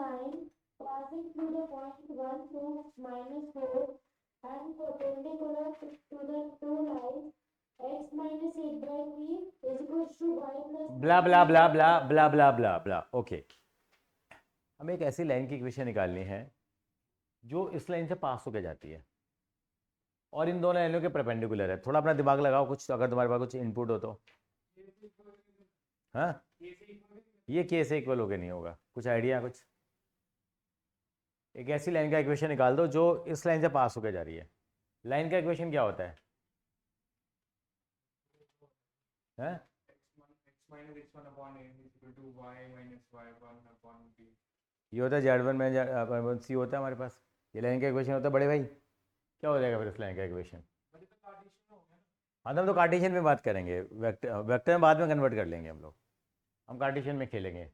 line passing through the point 1 to -4 and perpendicular to the two lines x minus 8 by 3 is equals to y plus blah blah blah blah blah blah blah blah. Okay, हमें एक ऐसी line की equation निकालनी है जो इस line से पास होकर जाती है और इन दोनों लाइनों के परपेंडिकुलर है। थोड़ा अपना दिमाग लगाओ कुछ, अगर तुम्हारे पास कुछ इनपुट हो तो। हाँ, ये के से इक्वल होके नहीं होगा। कुछ आइडिया? कुछ एक ऐसी लाइन का इक्वेशन निकाल दो जो इस लाइन से पास होकर जा रही है। लाइन का इक्वेशन क्या होता है? हैं? ये होता है Z1 में सी होता है हमारे पास। ये लाइन का इक्वेशन होता है बड़े भाई। क्या हो जाएगा फिर इस लाइन का इक्वेशन? हाँ, तो हम तो कार्टेशियन में बात करेंगे, वेक्टर में बाद में कन्वर्ट कर लेंगे हम लोग। हम कार्टेशियन में खेलेंगे,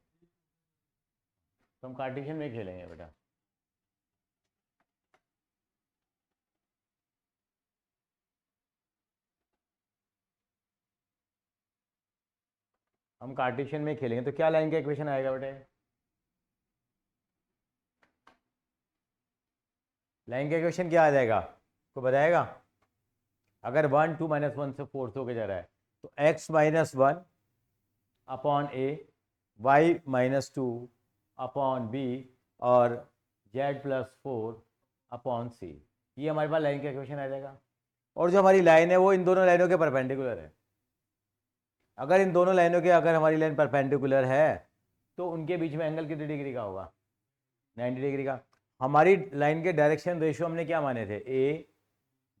तो हम कार्टेशियन में खेलेंगे बेटा। हम कार्टेशियन में खेलेंगे तो क्या लाइन का इक्वेशन आएगा बेटे? लाइन का इक्वेशन क्या आ जाएगा, को बताएगा? अगर 1 2 -1 से फोर्थ होके जा रहा है तो x -1 upon a, y -2 upon b और z +4 अपॉन c, ये हमारे पास लाइन का इक्वेशन आ जाएगा। और जो हमारी लाइन है वो इन दोनों लाइनों के परपेंडिकुलर है। अगर इन दोनों लाइनों के, अगर हमारी लाइन परपेंडिकुलर है तो उनके बीच में एंगल कितने डिग्री का होगा? 90 डिग्री का। हमारी लाइन के डायरेक्शन रेशियो हमने क्या माने थे? ए,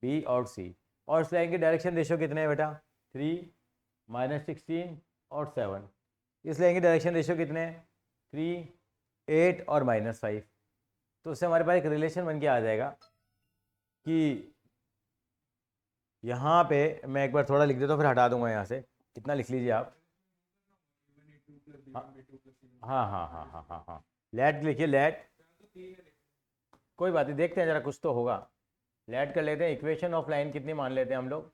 बी और सी। और इस लाइन के डायरेक्शन रेशियो कितने हैं बेटा? 3 -16 और 7। इस लाइन के डायरेक्शन रेशियो कितने हैं? 3 8 और -5। तो उससे हमारे पास एक रिलेशन बन के आ जाएगा कि यहाँ पे मैं एक बार थोड़ा लिख देता हूँ, फिर हटा दूंगा यहाँ से। कितना लिख लीजिए आप? हाँ हाँ हाँ हाँ हाँ हाँ, लेट लिखिए, लेट। कोई बात नहीं, देखते हैं जरा, कुछ तो होगा। लेट कर लेते हैं। इक्वेशन ऑफ लाइन कितनी मान लेते हैं हम लोग?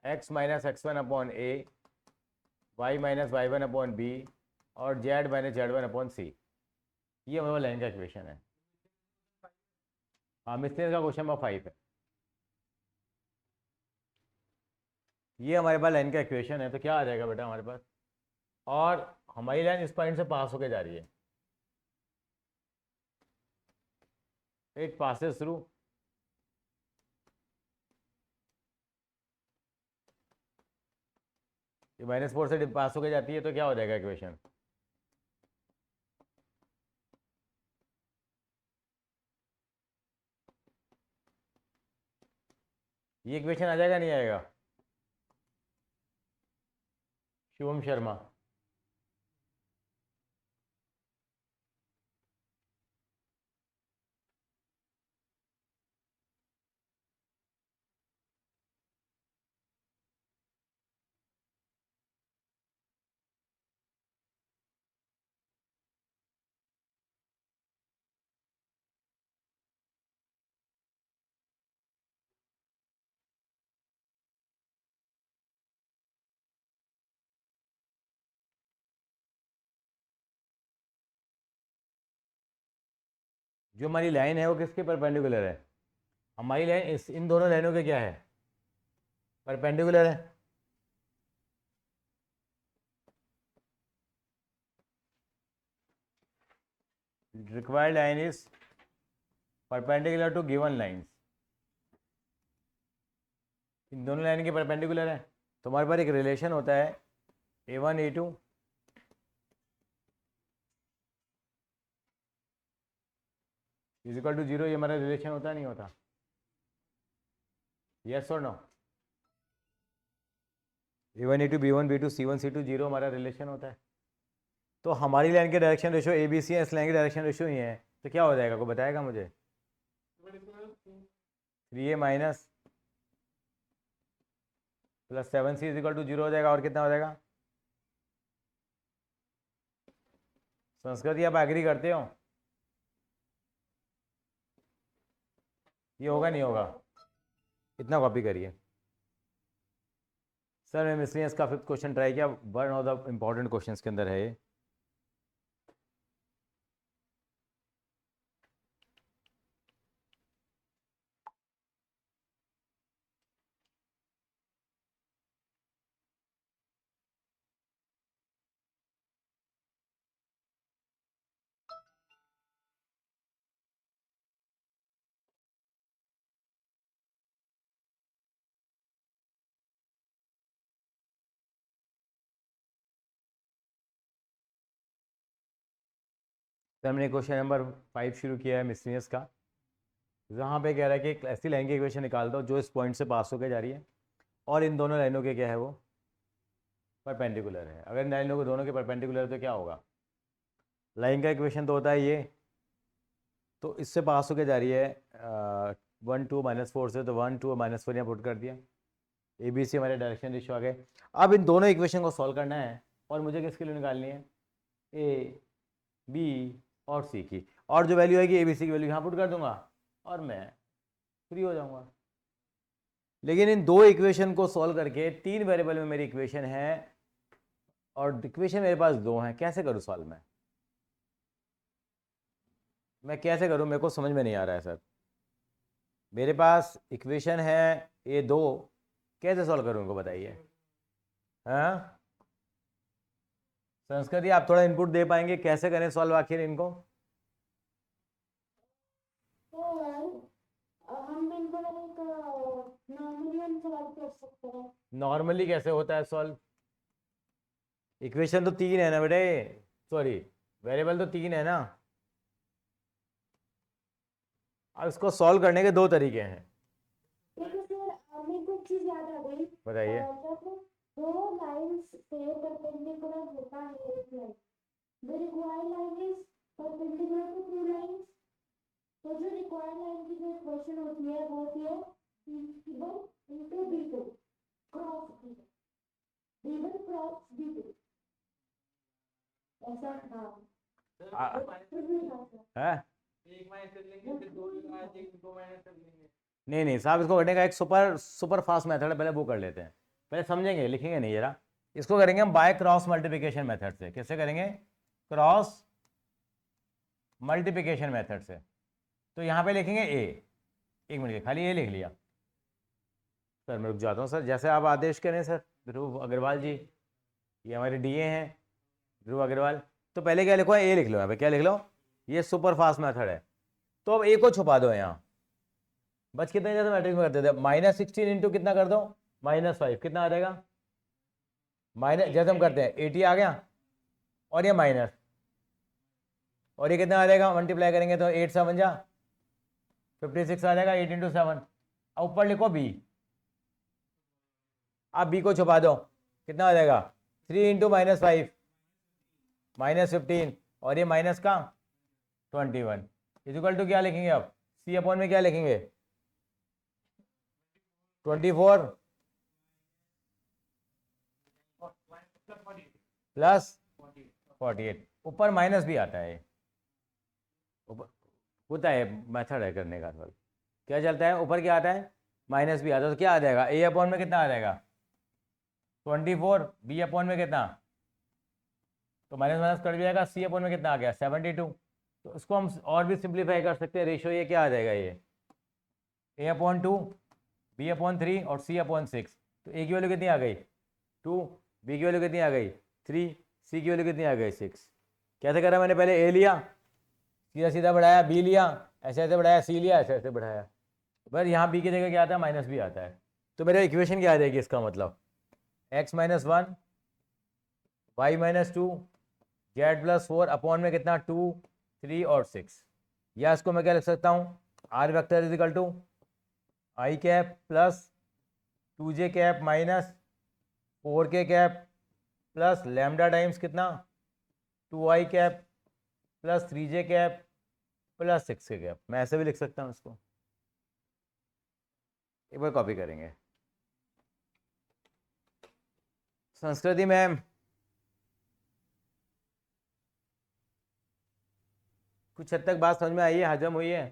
x - x1 upon a, y - y1 upon b और z - z1 अपॉन c। ये हमारे लाइन का इक्वेशन है। हाँ, मिस्त्री का क्वेश्चन नंबर 5 है। ये हमारे पास लाइन का इक्वेशन है। तो क्या आ जाएगा बेटा हमारे पास? और हमारी लाइन इस पॉइंट से पास होके जा रही है। इट पासेस थ्रू ये -4 से पास होके जाती है। तो क्या हो जाएगा इक्वेशन? ये इक्वेशन आ जाएगा नहीं आएगा? शिवम शर्मा। जो हमारी लाइन है वो किसके परपेंडिकुलर है? हमारी लाइन इस इन दोनों लाइनों के क्या है? परपेंडिकुलर है। Required line is perpendicular to given lines. इन दोनों लाइन के परपेंडिकुलर है। तो हमारे पास एक रिलेशन होता है a1 a2 is equal to 0। ये हमारा रिलेशन होता नहीं होता? यस और no? a1 a2 b1 b2 c1 c2 0 हमारा रिलेशन होता है। तो हमारी लाइन के direction ratio A B C है, इस लाइन के डायरेक्शन रेशियो ही है। तो क्या हो जाएगा, को बताएगा मुझे? 3a minus plus 7c is equal to 0 हो जाएगा। और कितना हो जाएगा? संस्कृत आप एग्री करते हो? ये होगा नहीं होगा? इतना कॉपी करिए। सर मैंने इसलिए इसका 5th क्वेश्चन ट्राई किया, one of the important question के अंदर है ये। तो हमने क्वेश्चन नंबर 5 शुरू किया है मिसलिनियस का, जहाँ पे कह रहा है कि एक ऐसी लाइन की इक्वेशन निकाल दो जो इस पॉइंट से पास होकर जा रही है और इन दोनों लाइनों के क्या है वो परपेंडिकुलर है। अगर इन लाइनों को दोनों के परपेंडिकुलर है तो क्या होगा, लाइन का इक्वेशन तो होता है ये, तो इससे पास होकर जा रही है 1 2 -4 से, तो 1 2 -4 यहाँ पुट कर दिया, ए बी सी हमारे डायरेक्शन रेशियो आ गए। अब इन दोनों इक्वेशन को सॉल्व करना है और मुझे किसके लिए निकालनी है, ए बी और सी की, और जो वैल्यू आएगी ए बी सी की वैल्यू यहाँ पुट कर दूंगा और मैं फ्री हो जाऊंगा। लेकिन इन दो इक्वेशन को सॉल्व करके 3 वेरिएबल में मेरी इक्वेशन है और इक्वेशन मेरे पास 2 हैं, कैसे करूँ सॉल्व मैं कैसे करूँ, मेरे को समझ में नहीं आ रहा है सर। मेरे पास इक्वेशन है ये 2, कैसे सॉल्व करूँ इनको बताइए। हाँ संस्कृति आप थोड़ा इनपुट दे पाएंगे, कैसे करें सॉल्व आखिर इनको। तो हम इनको एक नॉर्मली सॉल्व कर सकते हैं। नॉर्मली कैसे होता है सॉल्व, इक्वेशन तो 3 है ना बेटे, सॉरी वेरिएबल तो 3 है ना। अब इसको सॉल्व करने के 2 तरीके हैं। देखो सर, मेरे को एक चीज याद आ गई। बताइए। जब दो लाइंस से परपेंडिकुलर होता है एक line, the required line is perpendicular to two lines. तो जो रिक्वायर्ड लाइन की जो इक्वेशन होती है वो होती है b1 into b2 cross b1 cross b2, ऐसा। हाँ है नहीं नहीं साहब, इसको करने का एक सुपर फास्ट मेथड है, पहले वो कर लेते हैं, पहले समझेंगे, लिखेंगे नहीं जरा। इसको करेंगे हम बाय क्रॉस मल्टीप्लिकेशन मेथड से। कैसे करेंगे, क्रॉस मल्टीप्लिकेशन मेथड से। तो यहाँ पे लिखेंगे ए, एक मिनट खाली ए लिख लिया सर, मैं रुक जाता हूँ सर, जैसे आप आदेश करें सर। ध्रुव अग्रवाल जी, ये हमारे डीए हैं ध्रुव अग्रवाल। तो पहले क्या लिखो, ए लिख लो, यहाँ पे क्या लिख लो, ये सुपर फास्ट मेथड है। तो अब ए को छुपा दो, यहाँ बच कितने जैसे मैट्रिक्स में करते थे, -16 इंटू कितना कर दो -5, कितना आ जाएगा माइनस, जैसे हम करते हैं 80 आ गया, और ये माइनस, और ये कितना आ जाएगा, मल्टीप्लाई करेंगे तो 8 7 जा 56 आ जाएगा, 8 इंटू 7। अब ऊपर लिखो बी, आप बी को छुपा दो, कितना आ जाएगा 3 इंटू -5 -15, और ये माइनस का 21 इक्वल टू क्या लिखेंगे, अब सी अपॉन में क्या लिखेंगे 24 प्लस 48, ऊपर माइनस भी आता है, ऊपर होता है, मेथड है करने का। सर क्या चलता है, ऊपर क्या आता है माइनस भी आता है, तो क्या आ जाएगा ए अपॉन में कितना आ जाएगा 24, बी अपॉन में कितना, तो माइनस माइनस कट जाएगा, सी अपॉन में कितना आ गया 72। तो इसको हम और भी सिंप्लीफाई कर सकते हैं, रेशियो ये क्या आ जाएगा, ये ए अपॉन 2, बी अपॉन 3 और सी अपॉन 6। तो ए की वैल्यू कितनी आ गई 2, बी की वैल्यू कितनी आ गई 3, सी की वैल्यू कितनी आ गई 6। कैसे करा मैंने, पहले ए लिया, सीधा सीधा बढ़ाया, बी लिया, ऐसे ऐसे बढ़ाया, सी लिया, ऐसे ऐसे बढ़ाया, बस यहाँ बी की जगह क्या आता है माइनस भी आता है। तो मेरा इक्वेशन क्या आ जाएगी, इसका मतलब x -1 y -2 z+4 अपॉन में कितना 2 3 और 6, या इसको मैं क्या लिख सकता हूँ, R vector is equal to I cap plus 2j cap minus 4k cap plus lambda times कितना 2i cap plus 3j cap plus 6k cap. मैं ऐसे भी लिख सकता हूँ इसको, एक बार कॉपी करेंगे। संस्कृति में कुछ हद तक बात समझ में आई है, हजम हुई है।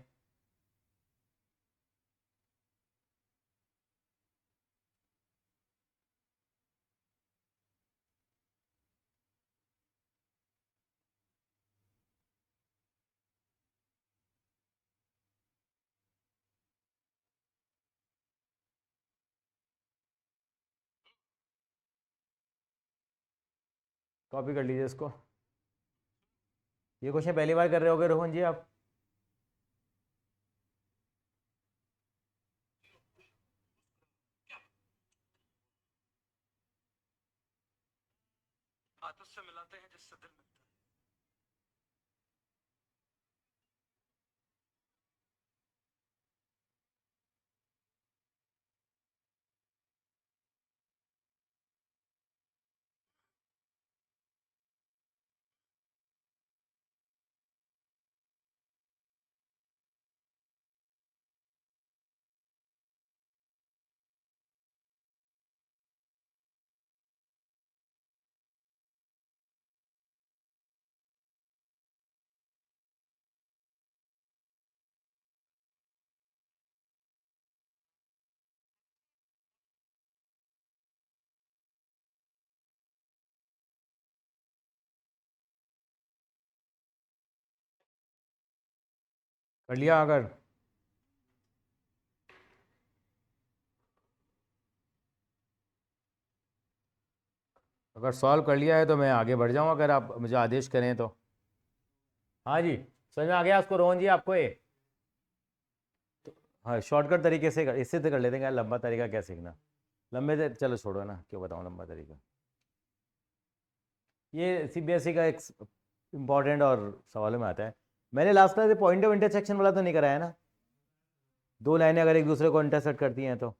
कॉपी कर लीजिए इसको, ये क्वेश्चन पहली बार कर रहे होगे रोहन जी आप। आदत से मिलाते हैं जिससे दिल मिलता है। कर लिया अगर सॉल्व कर लिया है तो मैं आगे बढ़ जाऊँ, अगर आप मुझे आदेश करें तो। हाँ जी, समझ में आ गया उसको रोहन जी आपको ये? हाँ, शॉर्टकट तरीके से इससे तो कर लेते हैं यार, लंबा तरीका क्या सीखना। लंबे से चलो छोड़ो ना, क्यों बताऊँ लंबा तरीका। ये सीबीएसई का एक इम्पॉर्टेंट और सवालों में आता है। मैंने last class point of intersection वाला तो नहीं कराया ना? दो लाइनें अगर एक दूसरे को इंटरसेक्ट करती हैं तो,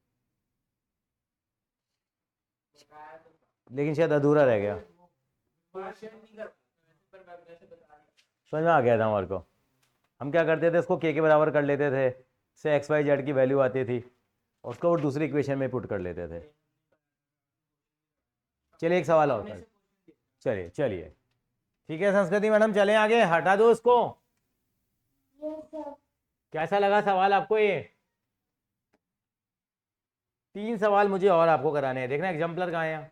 लेकिन शायद अधूरा रह गया। समझ में आ गया था हमारे को। हम क्या करते थे, इसको के बराबर कर लेते थे, से एक्स वाई जेड की वैल्यू आती थी, उसको वो दूसरी इक्वेशन में पुट कर लेते थे। चलिए एक सवाल और कर, चलिए चलिए ठीक है संस्कृति मैडम, चलें आगे, हटा दो इसको। Yes sir. कैसा लगा सवाल आपको ये? 3 सवाल मुझे और आपको कराने हैं, देखना एग्जाम्पलर कहाँ है यहाँ?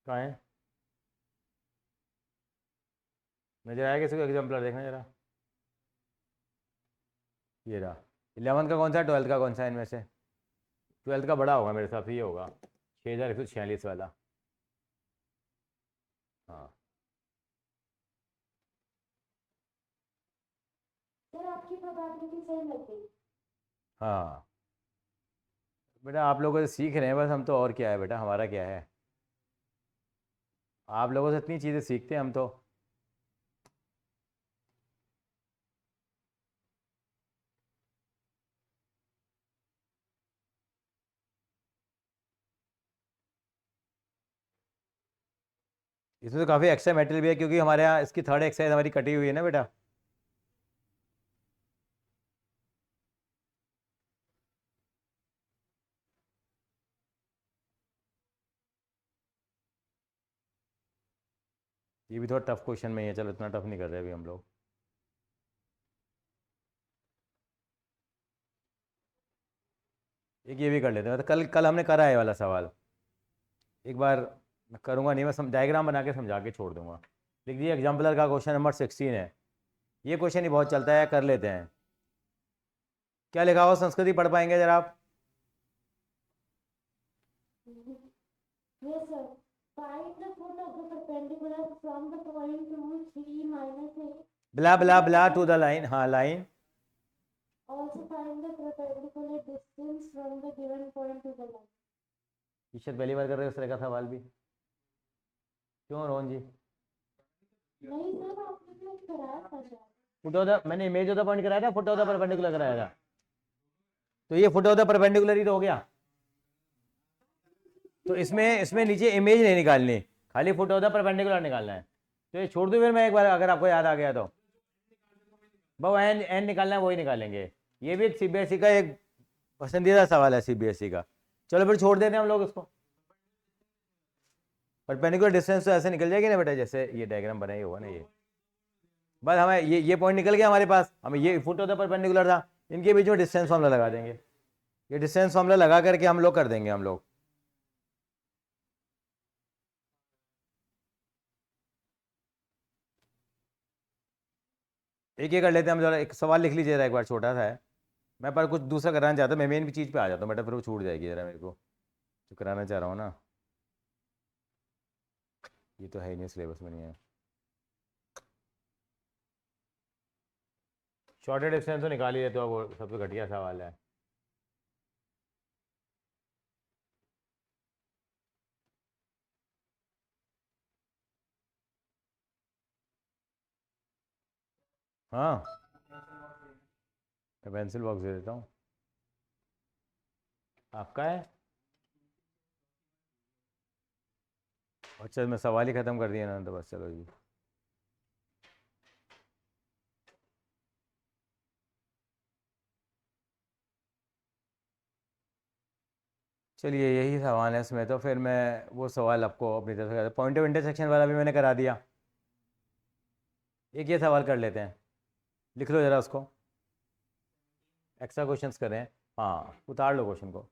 कहाँ है? नजर आया किसी को एग्जाम्पलर? देखना जरा, ये रहा। 11th का कौन सा है, 12th का कौन सा है इनमें से? 12th का बड़ा होगा मेरे हिसाब से, ये होगा 6146 वाला। हाँ सर आपकी प्रोबेबिलिटी सही लग गई। हाँ बेटा, आप लोगों से सीख रहे हैं बस हम तो, और क्या है बेटा, हमारा क्या है। आप लोगों से इतनी चीज़ें सीखते हैं हम तो। इसमें तो काफ़ी एक्स्ट्रा मटेरियल भी है, क्योंकि हमारे यहाँ इसकी थर्ड एक्सरसाइज हमारी कटी हुई है ना बेटा। ये भी थोड़ा टफ क्वेश्चन में ही है, चलो इतना टफ नहीं कर रहे अभी हम लोग। एक ये भी कर लेते हैं, तो कल कल हमने करा है ये वाला सवाल, एक बार मैं करूँगा नहीं, मैं डायग्राम बना के समझा के छोड़ दूंगा। लिख दिए एग्जाम्पलर का क्वेश्चन नंबर 16 है, ये क्वेश्चन ही बहुत चलता है, कर लेते हैं। क्या लिखा हुआ संस्कृति, पढ़ पाएंगे जरा आप? Yes sir. Find the foot of the perpendicular from the point 2 3 minus 8। Blah blah blah to the line, हाँ line. Also find the perpendicular distance from the given point to the line. ईश्वर पहली बार कर रहे हो इस तरह का सवाल भी, क्यों रोहन जी? नहीं सर आपने तो कराया था शायद। फुट ऑफ द, मैंने इमेज ऑफ द पॉइंट कराया था, फुट ऑफ द परपेंडिकुलर कराया था, तो ये फुट ऑफ द परपेंडिकुलर ही तो हो गया। तो इसमें इसमें नीचे इमेज नहीं निकालनी, खाली फुट ऑफ द परपेंडिकुलर निकालना है। तो ये छोड़ दो फिर मैं एक बार, अगर आपको याद आ गया तो। बहु एन एन निकालना है, वही निकालेंगे। ये भी एक सीबीएसई का एक पसंदीदा सवाल है सीबीएसई का। चलो फिर छोड़ देते हैं हम लोग इसको। परपेंडिकुलर डिस्टेंस तो ऐसे निकल जाएगी ना बेटा, जैसे ये डायग्राम बना ही होगा ना ये। बस हमें ये पॉइंट निकल गया हमारे पास, हमें ये फुट ऑफ द परपेंडिकुलर था, इनके बीच में डिस्टेंस फॉर्मूला लगा देंगे। ये डिस्टेंस फॉर्मूला लगा करके हम लोग कर देंगे हम लोग। एक ये कर लेते हैं हम, जरा एक सवाल लिख लीजिए जरा एक बार, छोटा सा है। मैं पर कुछ दूसरा कराना चाहता हूँ, मैं मेन चीज़ पे आ जाता हूँ बेटा, फिर वो छूट जाएगी जरा मेरे को जो कराना चाह रहा हूँ ना। ये तो है ही नहीं, सिलेबस में नहीं है। शॉर्टेड डिस्टेंस तो निकाल ही देते हो, वो सबसे घटिया सवाल है। हाँ मैं पेंसिल बॉक्स दे देता हूँ, आपका है। अच्छा मैं सवाल ही ख़त्म कर दिया ना, तो बस चलो जी। चलिए यही सवाल है इसमें, तो फिर मैं वो सवाल आपको अपनी तरफ से, पॉइंट ऑफ इंटरसेक्शन वाला भी मैंने करा दिया। एक ये सवाल कर लेते हैं, लिख लो ज़रा उसको, एक्स्ट्रा क्वेश्चंस करें। हाँ उतार लो क्वेश्चन को।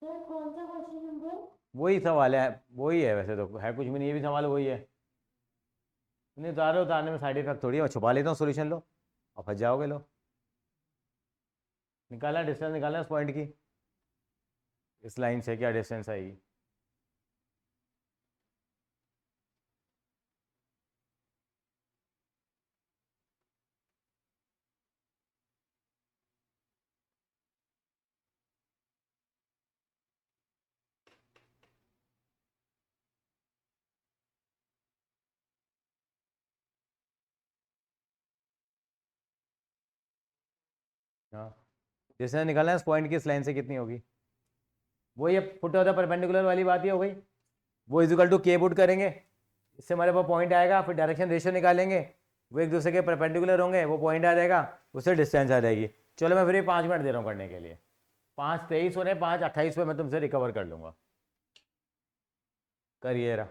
सर कौन सा क्वेश्चन नंबर? वही सवाल है, वही है, वैसे तो है कुछ भी नहीं, ये भी सवाल वही है। नहीं, उतारने में साइड इफेक्ट थोड़ी है, छुपा लेता हूँ सोल्यूशन, लो और फंस जाओगे। लो, निकालना डिस्टेंस, निकालना इस पॉइंट की, इस लाइन से क्या डिस्टेंस आएगी। हाँ, डिस्टेंस निकालना है इस पॉइंट की, इस लाइन से कितनी होगी। वो ये फुट ऑफ द परपेंडिकुलर वाली बात ही हो गई। वो इजिकल टू के पुट करेंगे, इससे हमारे पास पॉइंट आएगा, फिर डायरेक्शन रेशियो निकालेंगे, वो एक दूसरे के परपेंडिकुलर होंगे, वो पॉइंट आ जाएगा, उससे डिस्टेंस आ जाएगी। चलो मैं फिर ये 5 मिनट दे रहा हूँ करने के लिए। 5:23 हो रहे, 5:28 पे मैं तुमसे रिकवर कर लूँगा। करिए रहा।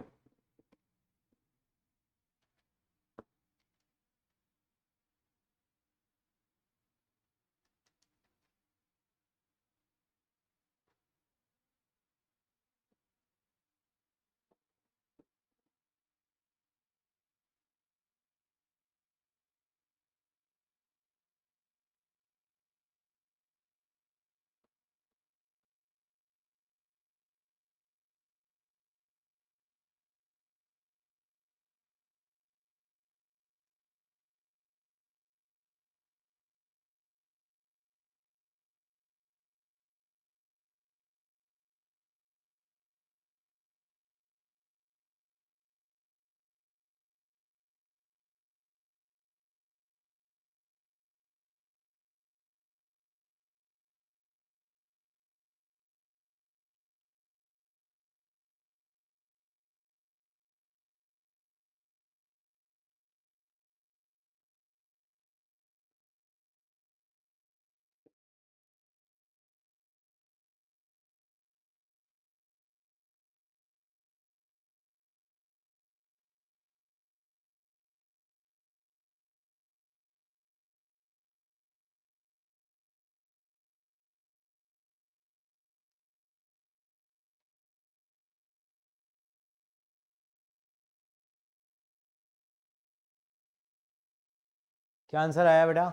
क्या आंसर आया बेटा?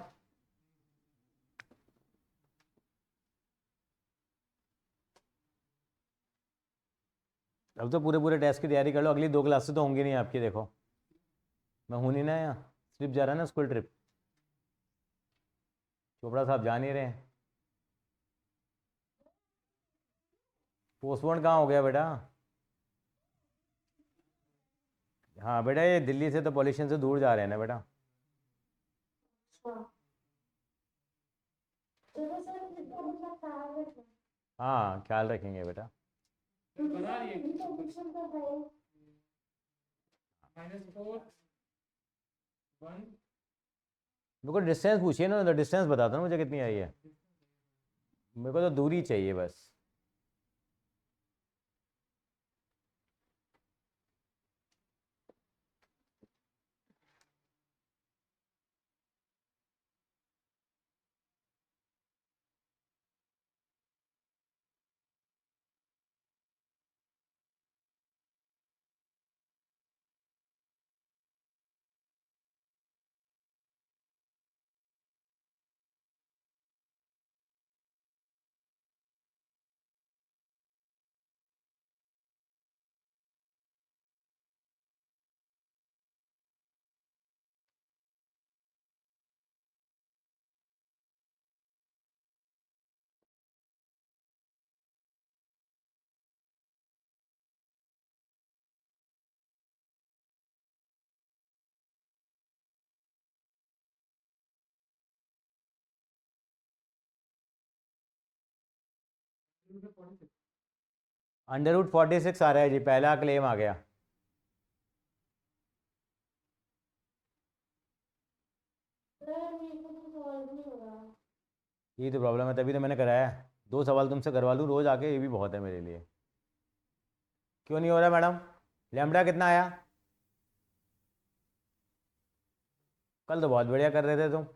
अब तो पूरे पूरे टेस्ट की तैयारी कर लो, अगली 2 क्लासेस तो होंगी नहीं आपकी, देखो मैं हूँ नहीं ना यहाँ, ट्रिप जा रहा है ना, स्कूल ट्रिप। चोपड़ा साहब जा नहीं रहे हैं। पोस्टपोन कहाँ हो गया बेटा? हाँ बेटा, ये दिल्ली से तो पॉल्यूशन से दूर जा रहे हैं ना बेटा। अच्छा चलो सर फिर तो अपना ख्याल रखें। हाँ, ख्याल रखेंगे बेटा। बना रही है कंडीशन तो है। मेरे को डिस्टेंस पूछिए ना, तो डिस्टेंस बता दो ना मुझे कितनी आई है। मेरे को तो दूरी चाहिए बस। √46 आ रहा है जी, पहला क्लेम आ गया। सर मेरे को तो सॉल्व नहीं हो रहा। यही तो प्रॉब्लम है, तभी तो मैंने कराया है। 2 सवाल तुमसे करवा लूँ रोज आके, ये भी बहुत है मेरे लिए। क्यों नहीं हो रहा मैडम? लैम्बडा कितना आया? कल तो बहुत बढ़िया कर रहे थे तुम।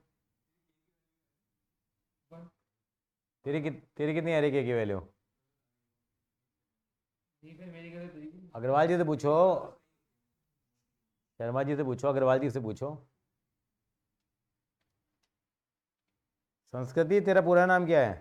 तेरी कितनी आ रही के की वैल्यू? अग्रवाल जी से पूछो, शर्मा जी से पूछो, अग्रवाल जी से पूछो। संस्कृति, तेरा पूरा नाम क्या है?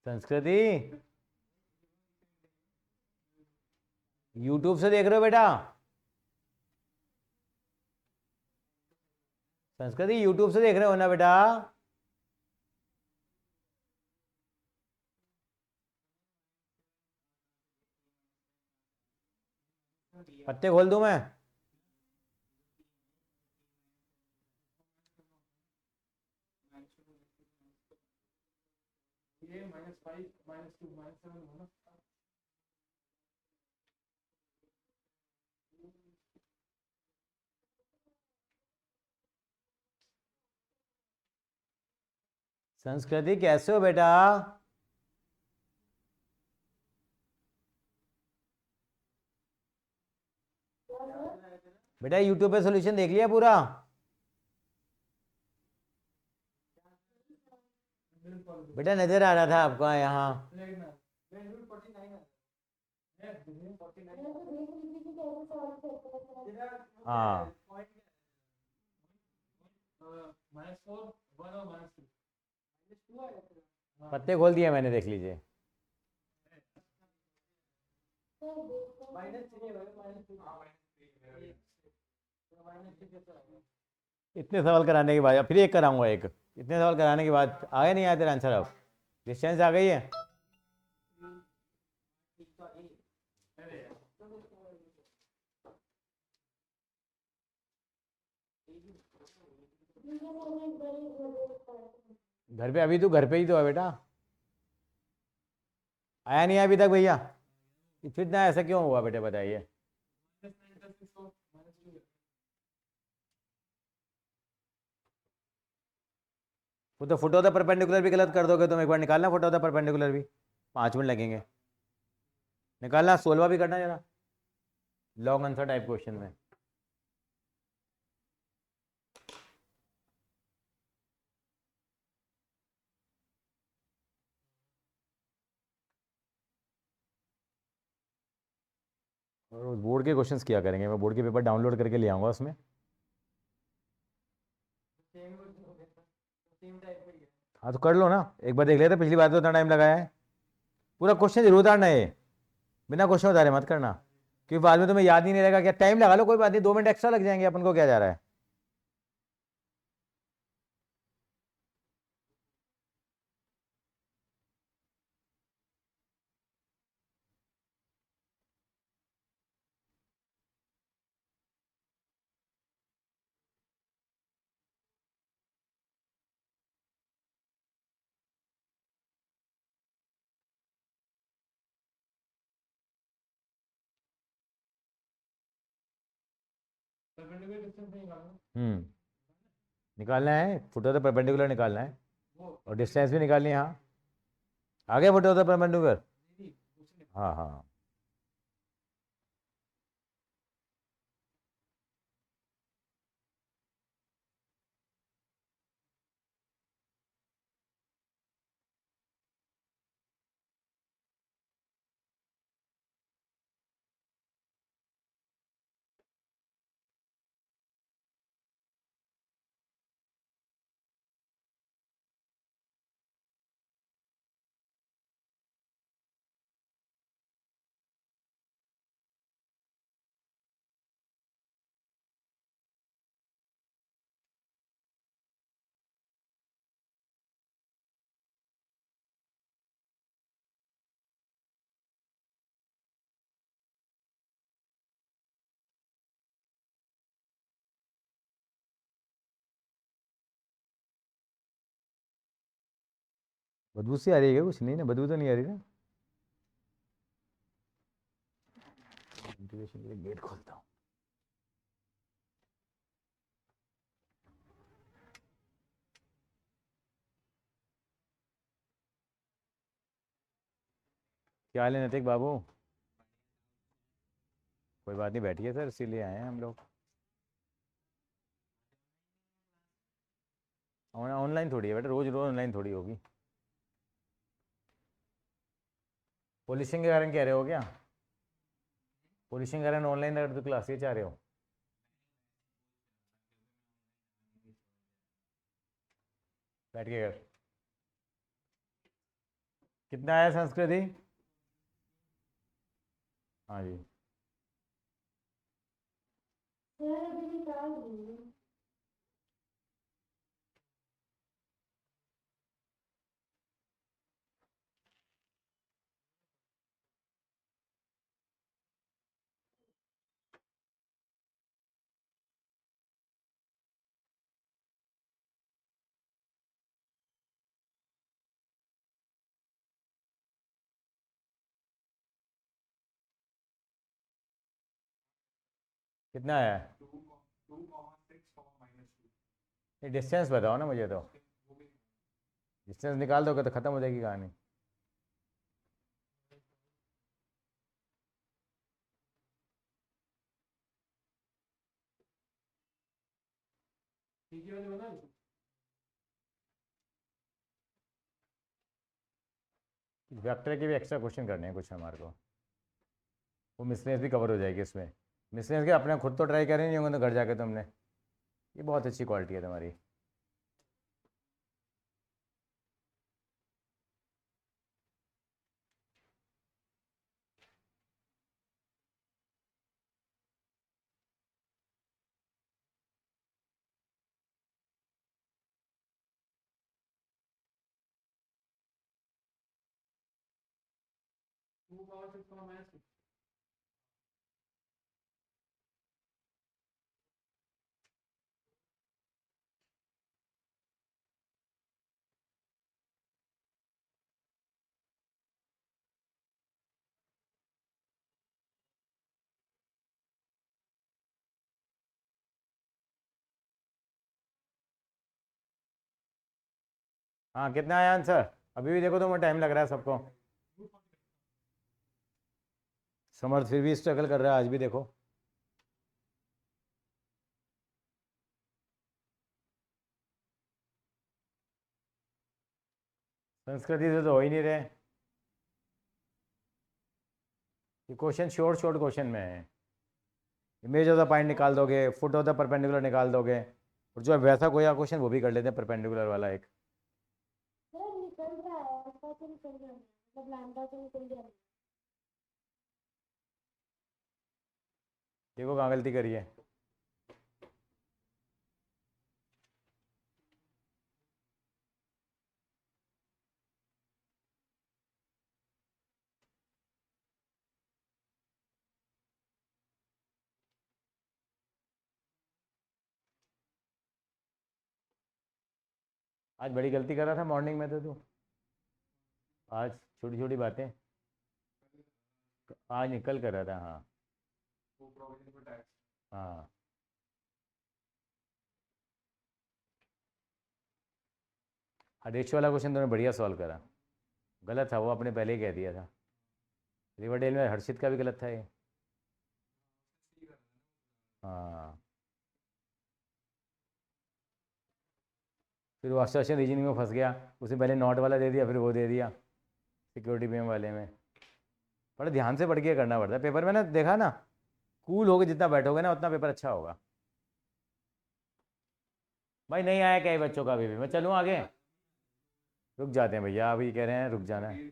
संस्कृति, यूट्यूब से देख रहे हो बेटा? संस्कृति, यूट्यूब से देख रहे हो ना बेटा? पत्ते खोल दूं मैं? संस्कृति, कैसे हो बेटा? बेटा यूट्यूब पे सॉल्यूशन देख लिया पूरा? बेटा नजर आ रहा था आपको यहाँ? हाँ, पत्ते खोल दिए मैंने, देख लीजिए। इतने सवाल कराने के बाद फिर एक कराऊंगा एक, इतने सवाल कराने के बाद आगे नहीं आया तेरा आंसर? अब डिस्टेंस आ गई है? घर पे, अभी तो घर पे ही तो है बेटा, आया नहीं है अभी तक भैया? फिर ना ऐसा क्यों हुआ बेटा, बताइए? वो तो फुट ऑफ द परपेंडिकुलर भी गलत कर दोगे तुम, एक बार निकालना फुट ऑफ द परपेंडिकुलर भी, 5 मिनट लगेंगे। निकालना, 16वां भी करना जरा, लॉन्ग आंसर टाइप क्वेश्चन में। और बोर्ड के क्वेश्चंस किया करेंगे, मैं बोर्ड के पेपर डाउनलोड करके ले आऊँगा उसमें। हाँ तो कर लो ना, एक बार देख लेते, पिछली बार तो इतना टाइम लगाया है। पूरा क्वेश्चन जरूर उतारना है, बिना क्वेश्चन उतारे मत करना, क्योंकि बाद में तुम्हें याद ही नहीं रहेगा। क्या टाइम लगा लो, कोई बात नहीं, 2 मिनट एक्स्ट्रा लग जाएंगे, अपन को क्या जा रहा है। निकालना है, फुट ऑफ द परपेंडिकुलर निकालना है, और डिस्टेंस भी निकालनी है। हाँ, आगे फुट ऑफ द परपेंडिकुलर। हाँ हाँ, बदबू सी आ रही है? कुछ नहीं ना, बदबू तो नहीं आ रही ना? इंटीग्रेशन के लिए गेट खोलता हूँ। क्या हाल है नतिक बाबू? कोई बात नहीं, बैठिए सर, इसीलिए आए हैं हम लोग। ऑनलाइन थोड़ी है बेटा, रोज रोज ऑनलाइन थोड़ी होगी। पोलिशिंग के कारण कह रहे हो क्या? पोलिशिंग के कारण ऑनलाइन अगर तो क्लासेस चाह रहे हो? बैठ के कर। कितना आया संस्कृति? हाँ जी। सर अभी निकाल दूंगी। कितना आया? ये डिस्टेंस बताओ ना मुझे तो। डिस्टेंस निकाल दोगे तो ख़त्म हो जाएगी कहानी। वेक्टर के भी एक्स्ट्रा क्वेश्चन करने हैं कुछ हमारे को। वो मिसलेंस भी कवर हो जाएगी इसमें। मिसलेंस के अपने खुद तो ट्राई करें नहीं होंगे तो घर जाके तुमने। ये बहुत अच्छी क्वालिटी है तुम्हारी। हाँ, कितना आया आंसर? अभी भी देखो तो मुझे टाइम लग रहा है सबको। समर्थ फिर भी स्ट्रगल कर रहा है आज भी, देखो। संस्कृति से तो हो ही नहीं रहे। ये क्वेश्चन शॉर्ट शॉर्ट क्वेश्चन में है। इमेज ऑफ द पॉइंट निकाल दोगे, फुट ऑफ द परपेंडिकुलर निकाल दोगे, और जो है वैसा कोई क्वेश्चन वो भी कर लेते हैं परपेंडिकुलर वाला एक। सर निकल रहा है, अल्फा तो निकल रहा है, मतलब लैम्डा तो निकल गया। देखो कहाँ गलती करी है। आज बड़ी गलती कर रहा था मॉर्निंग में तो तू। आज छोटी छोटी बातें। आज निकल कर रहा था, हाँ। हाँ। हरीश वाला क्वेश्चन तूने बढ़िया सॉल्व करा। गलत था वो, अपने पहले ही कह दिया था। रिवरडेल में हर्षित का भी गलत था ये। हाँ। फिर वो अस्ट्रक्शन रीजनिंग में फंस गया। उसने पहले नॉट वाला दे दिया, फिर वो दे दिया सिक्योरिटी पीएम वाले में। बड़े ध्यान से पढ़ के करना पड़ता है पेपर में ना, देखा ना। कूल होके जितना बैठोगे ना उतना पेपर अच्छा होगा। भाई नहीं आया क्या ये बच्चों का? अभी भी मैं चलूँ आगे? रुक जाते हैं भैया, अभी कह रहे हैं रुक जाना है।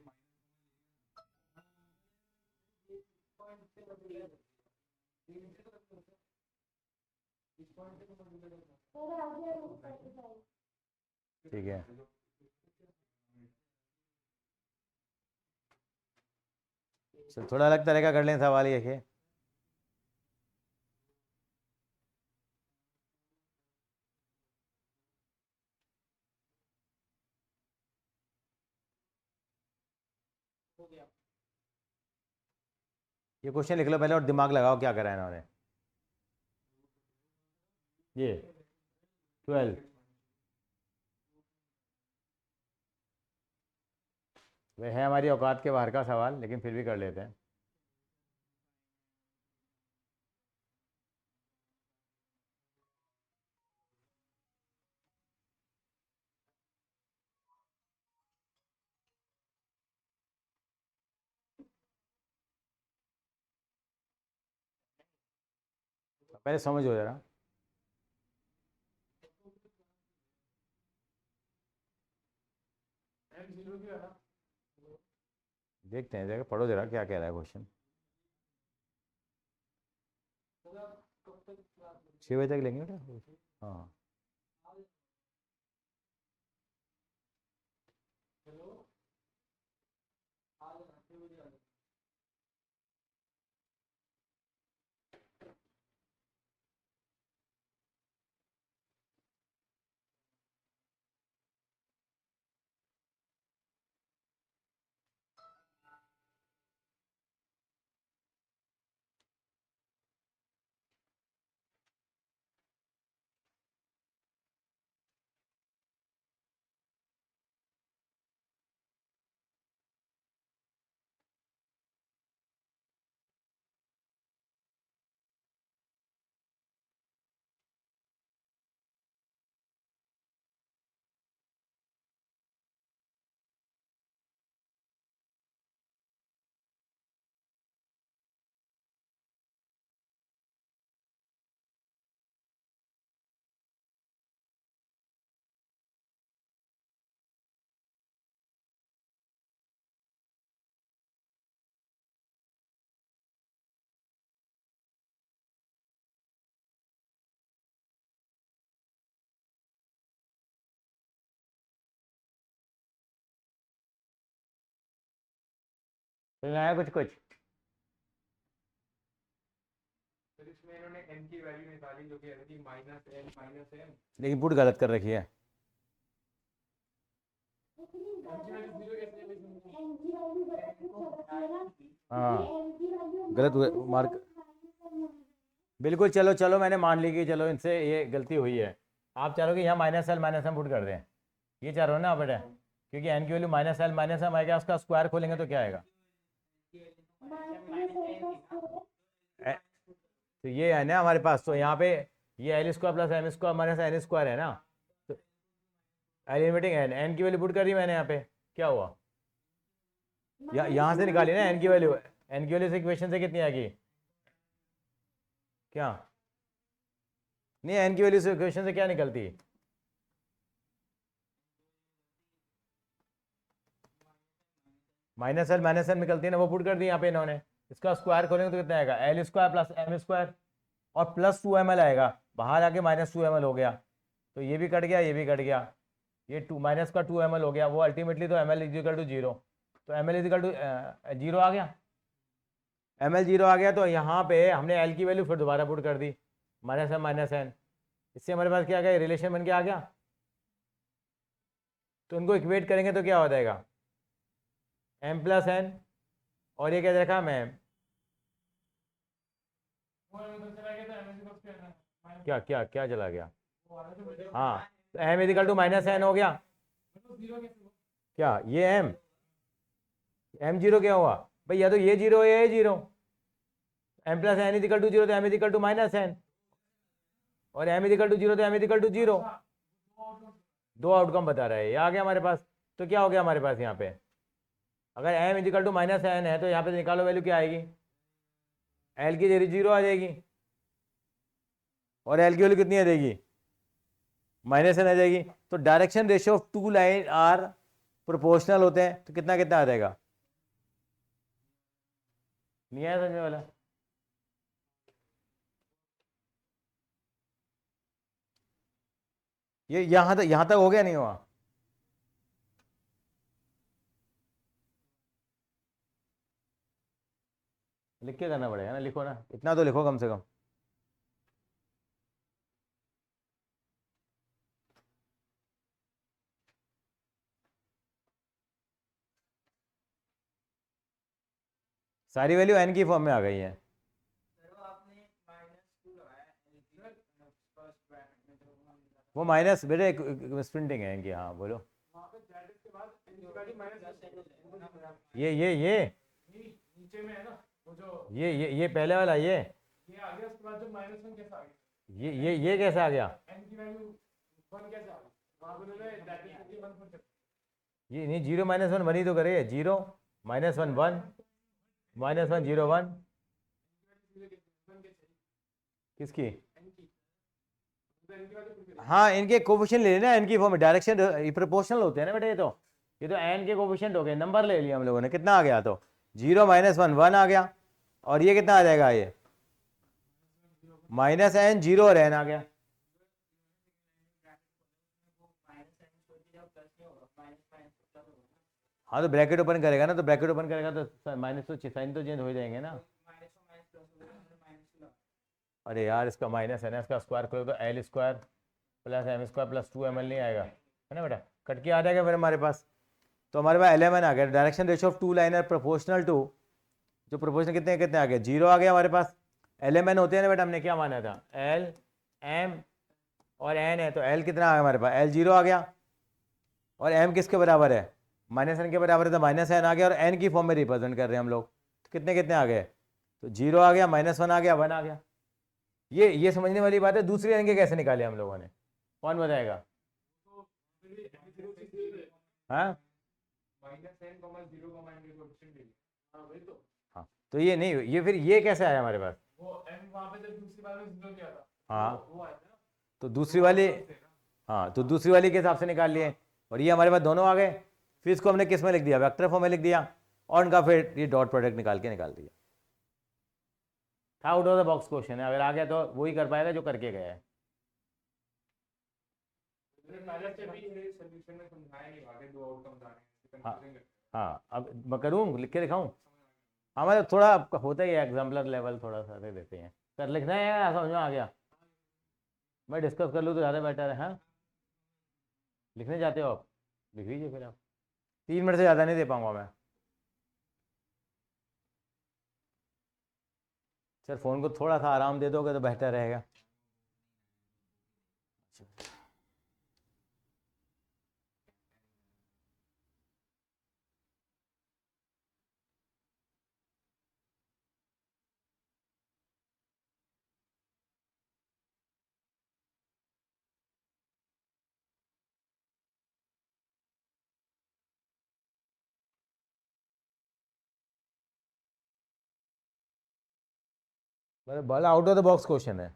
सर आगे रुक सकते। ठीक है। चल थोड़ा अलग तरह का कर लें सवाल ये के। ये क्वेश्चन लिख लो पहले और दिमाग लगाओ क्या करा है इन्होंने। ये 12। वह है हमारी औकात के बाहर का सवाल, लेकिन फिर भी कर लेते हैं। पहले समझ हो जरा। देखते हैं, जरा पढ़ो जरा क्या कह रहा है क्वेश्चन। 6 बजे तक लेंगे बेटा। हाँ तो आया कुछ कुछ। फिर इसमें इन्होंने n की वैल्यू निकाली जो कि थी -n, लेकिन पुट गलत कर रखी है। हाँ गलत हुए मार्क। बिल्कुल, चलो चलो मैंने मान ली कि चलो इनसे ये गलती हुई है। आप चाह रहे हो कि यहाँ -l - m पुट कर दें, ये चाह रहे हो ना बेटा, क्योंकि n की वैल्यू -l - m आएगा, उसका स्क्वायर खोलेंगे तो क्या आएगा। तो ये है ना हमारे पास, तो यहाँ पे ये l square plus m square minus n square है ना, तो एलिमिनेटिंग n की वैल्यू पुट कर दी मैंने यहाँ पे, क्या हुआ। यहाँ से निकाली ना n की वैल्यू, से इक्वेशन से कितनी आएगी क्या। नहीं, n की वैल्यू से इक्वेशन से क्या निकलती है। -l - m निकलती है ना, वो पुट कर दी यहाँ पे इन्होंने। इसका स्क्वायर खोलेंगे तो कितना आएगा, l square plus m square और प्लस 2ml आएगा, बाहर आके -2ml हो गया, तो ये भी कट गया, ये भी कट गया, ये माइनस का 2ml हो गया, वो अल्टीमेटली तो ml इजिकल टू 0, तो ml इजिकल टू 0 आ गया। ml 0 आ गया, तो यहाँ पे हमने l की वैल्यू फिर दोबारा पुट कर दी -m - n, इससे हमारे पास क्या आ गया, रिलेशन बन के आ गया। तो इनको इक्वेट करेंगे तो क्या हो जाएगा, m प्लस n, और ये क्या रखा मैं, क्या क्या क्या चला गया। हाँ, तो m इजिकल टू -n हो गया। क्या ये m 0 क्या हुआ भाई, या तो ये 0 है या ये 0। m plus n is equal to 0, तो m इजिकल टू -n, और m इजिकल टू 0 तो m इजिकल टू 0। दो आउटकम बता रहा है, ये आ गया हमारे पास। तो क्या हो गया हमारे पास यहाँ पे, अगर m इजिकल टू -n है तो यहाँ पे निकालो वैल्यू क्या आएगी, l की जगह 0 आ जाएगी, और l की वैल्यू कितनी आ जाएगी, -n आ जाएगी। तो direction ratio of two line are proportional होते हैं, तो कितना कितना आ जाएगा। नहीं आया समझने वाला। ये यहाँ तक हो गया, नहीं हुआ। लिख के करना पड़ेगा ना, लिखो ना, इतना तो लिखो कम से कम। सारी वैल्यू n की फॉर्म में आ गई है। वो माइनस बेटे स्प्रिंटिंग है इनकी, हाँ बोलो। ये नीचे में है ना वो जो ये पहले वाला ये आ गया, उसके बाद जो -1 कैसे आ गया, ये कैसे आ गया? n की वैल्यू 1 कैसे आ गई, वहां पे बोले दैट इज 1 ये नहीं, 0 -1 1 ही तो करे, 0 -1 1 -1 0 1 किसकी? हाँ, इनके कोफिशिएंट ले लेना, इनकी फॉर्म में डायरेक्शन प्रोपोर्शनल होते हैं ना बेटा, ये तो एन के कोफिशिएंट हो गए, नंबर ले लिया हम लोगों ने, कितना आ गया? तो 0 -1 1 आ गया, और ये कितना आ जाएगा? ये -n 0 और n आ गया। हाँ, तो ब्रैकेट ओपन करेगा ना, तो ब्रैकेट ओपन करेगा तो माइनस तो साइन तो चेंज हो जाएंगे ना। अरे यार, इसका -n का स्क्वायर करो तो l square plus m square plus 2ml नहीं आएगा, है ना बेटा? कट के आ जाएगा फिर हमारे पास। तो हमारे पास LMN आ गया, direction ratio of two line are proportional to, जो प्रोपोर्शनल कितने आ गए? 0 आ गया हमारे पास। LMN होते हैं ना बेटा, हमने क्या माना था? L M और n है, तो L कितना आ गया हमारे पास? L 0 आ गया, और M किसके बराबर है? -n के बराबर है, तो -n आ गया, और n की फॉर्म में रिप्रेजेंट कर रहे हैं हम लोग, तो कितने आ गए? तो 0 आ गया, -1 आ गया, 1 आ गया। ये समझने वाली बात है। दूसरे एन के कैसे निकाले हम लोगों ने, कौन बताएगा? हाँ हाँ, तो ये नहीं, ये फिर ये कैसे आया हमारे पास? वो n वहां पे जब दूसरी बार में 0 किया था, हाँ, वो आया था ना, तो दूसरी वाली, हाँ, तो दूसरी वाली के हिसाब से निकाल लिए, और ये हमारे पास दोनों आ गए। फिर इसको हमने किस में लिख दिया? वेक्टर फॉर्म में लिख दिया, और उनका फिर ये डॉट प्रोडक्ट निकाल दिया। था out of the box question है, अगर आ गया तो वही कर पाएगा जो करके गया है। पहले से भी ये सॉल्यूशन में समझाया नहीं, आगे दो आउटकम्स आ रहे हैं, हाँ कंफ्यूजिंग है। हाँ, अब मैं करूँ, लिख के दिखाऊँ? हमारा थोड़ा होता ही है, एग्जाम्पलर लेवल थोड़ा सा दे देते हैं। कर लिखना है या समझ में आ गया? मैं डिस्कस कर लूँ तो ज़्यादा बेटर है। हाँ, लिखने जाते हो आप? लिख लीजिए फिर आप, 3 मिनट से ज़्यादा नहीं दे पाऊँगा मैं। सर, फ़ोन को थोड़ा सा आराम दे दोगे तो बेहतर रहेगा। मतलब बड़ा out of the box question है।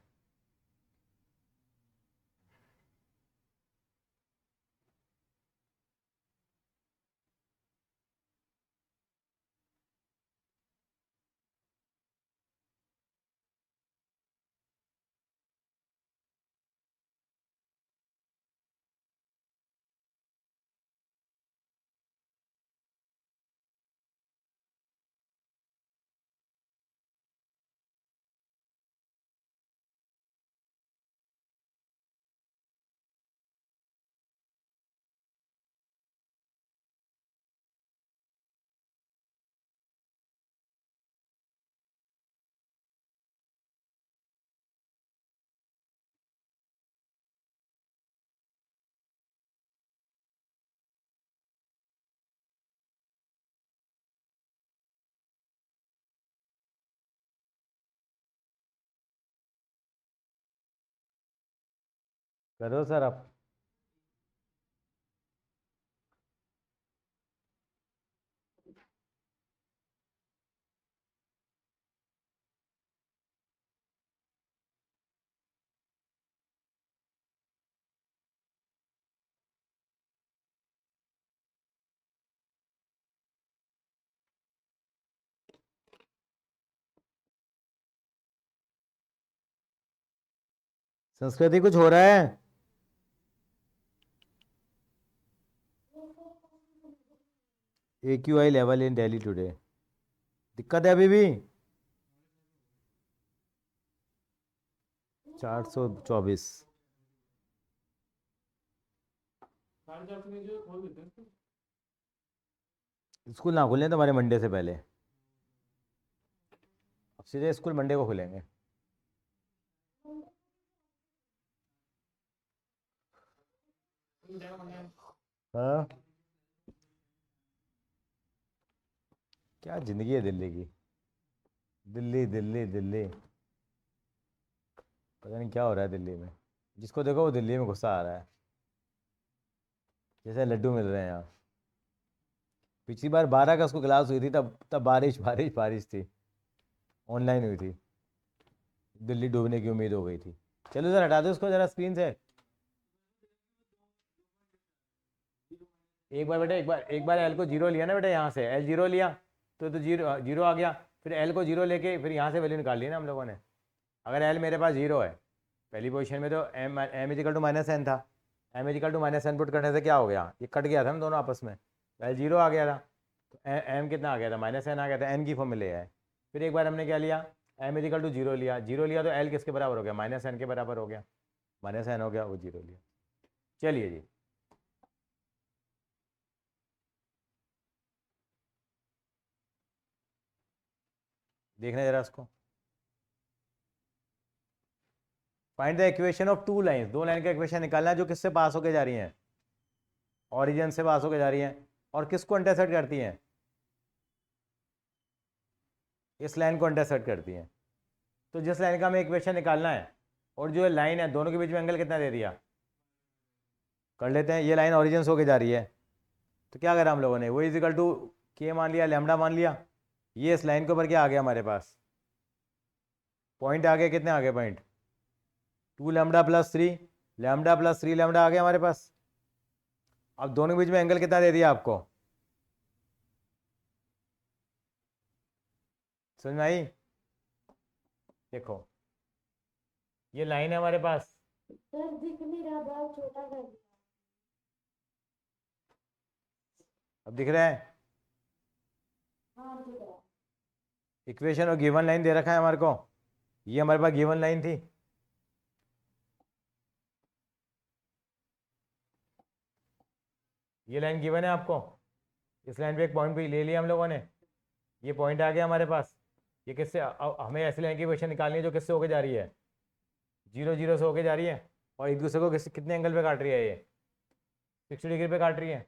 करो सर आप। संस्कृति कुछ हो रहा है? AQI level in Delhi today, दिक्कत है अभी भी? 424। 4:30 में जो खोल देते हैं उसको। स्कूल ना खुले तुम्हारे मंडे से पहले, अब सीधे स्कूल मंडे को खुलेंगे। हाँ, क्या ज़िंदगी है दिल्ली की, दिल्ली दिल्ली दिल्ली, पता नहीं क्या हो रहा है दिल्ली में। जिसको देखो वो दिल्ली में गुस्सा आ रहा है, जैसे लड्डू मिल रहे हैं यहाँ। पिछली बार 12 अगस्त को क्लास हुई थी, तब तब बारिश बारिश बारिश थी, ऑनलाइन हुई थी, दिल्ली डूबने की उम्मीद हो गई थी। चलो ज़रा हटा दो उसको ज़रा स्क्रीन से। एक बार बेटा, एक बार एल को जीरो लिया ना बेटा, यहाँ से एल जीरो लिया तो जीरो जीरो आ गया। फिर एल को जीरो लेके फिर यहाँ से वैल्यू निकाल ली ना हम लोगों ने। अगर एल मेरे पास जीरो है पहली पोजीशन में, तो M is equal to minus N था। M is equal to minus N put करने से क्या हो गया, ये कट गया था ना दोनों आपस में, तो एल जीरो आ गया था। तो एम कितना आ गया था, माइनस एन आ गया था, एन की फॉर्म में ले आए। फिर एक बार हमने क्या लिया, एम इजिकल टू जीरो लिया, जीरो लिया तो एल किसके बराबर हो गया, माइनस एन के बराबर हो गया, माइनस एन हो गया, वो जीरो लिया। चलिए जी, देखना जरा उसको। Find the equation of two lines, दो लाइन का इक्वेशन निकालना है जो किससे पास होके जा रही हैं, ओरिजिन से पास होके जा रही हैं, और किसको इंटरसेक्ट करती हैं, इस लाइन को इंटरसेक्ट करती हैं। तो जिस लाइन का हमें इक्वेशन निकालना है और जो लाइन है दोनों के बीच में एंगल कितना दे दिया, कर लेते हैं। ये लाइन ओरिजिन से होके जा रही है, तो क्या करा हम लोगों ने, वो इजिकल टू के मान लिया, लैम्डा मान लिया। ये इस लाइन के ऊपर क्या आ गया हमारे पास, पॉइंट आ गया, कितने आ गए point, 2 lambda plus 3, lambda plus 3 lambda आ गया हमारे पास। अब दोनों के बीच में एंगल कितना दे दिया आपको, समझ में आई। देखो ये लाइन है हमारे पास, सर दिख नहीं रहा, बहुत छोटा कर दिया। अब दिख रहा है। हाँ दिख रहा है। इक्वेशन और गिवन लाइन दे रखा है हमारे को, ये हमारे पास गिवन लाइन थी। ये लाइन गिवन है आपको, इस लाइन पे एक पॉइंट भी ले लिया हम लोगों ने, ये पॉइंट आ गया हमारे पास। ये किससे, हमें ऐसी लाइन की इक्वेशन निकालनी है जो किससे होके जा रही है, जीरो जीरो से होके जा रही है, और एक दूसरे को कितने एंगल पे काट रही है, ये 60 डिग्री पे काट रही है,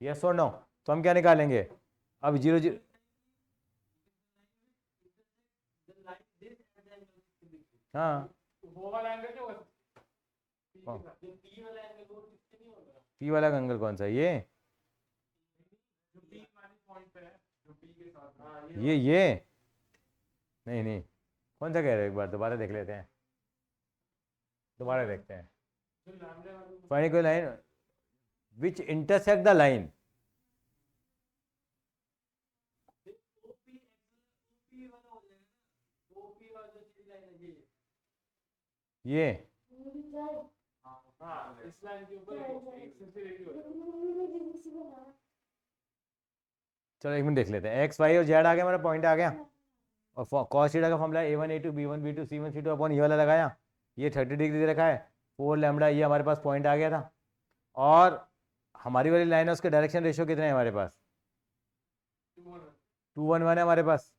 यस और नो। तो हम क्या निकालेंगे अब, जीरो जीरो, हाँ वो वाला एंगल जो हाँ। जो पी वाला एंगल वो किससे नहीं होगा, पी वाला एंगल कौन सा है, ये जो पी माइनस पॉइंट पे है, जो पी के साथ, हाँ ये नहीं नहीं, कौन सा कह रहे हो, एक बार दोबारा देख लेते हैं, दोबारा देखते हैं। जो लैम्डा वाला फाइंड कोई line which intersect the line, ये हाँ इस लाइन के ऊपर चलो एक मिनट देख लेते हैं। एक्स वाई और जेड आ गया, हमारा पॉइंट आ गया, और कॉस थीटा का formula A1 A2 B1 B2 C1 C2 upon ये वाला लगाया, ये 30 डिग्री दे रखा है, 4 लैम्डा, ये हमारे पास पॉइंट आ गया था। और हमारी वाली लाइन है, उसके डायरेक्शन रेशियो कितने हैं हमारे पास, 2:1 है हमारे पास।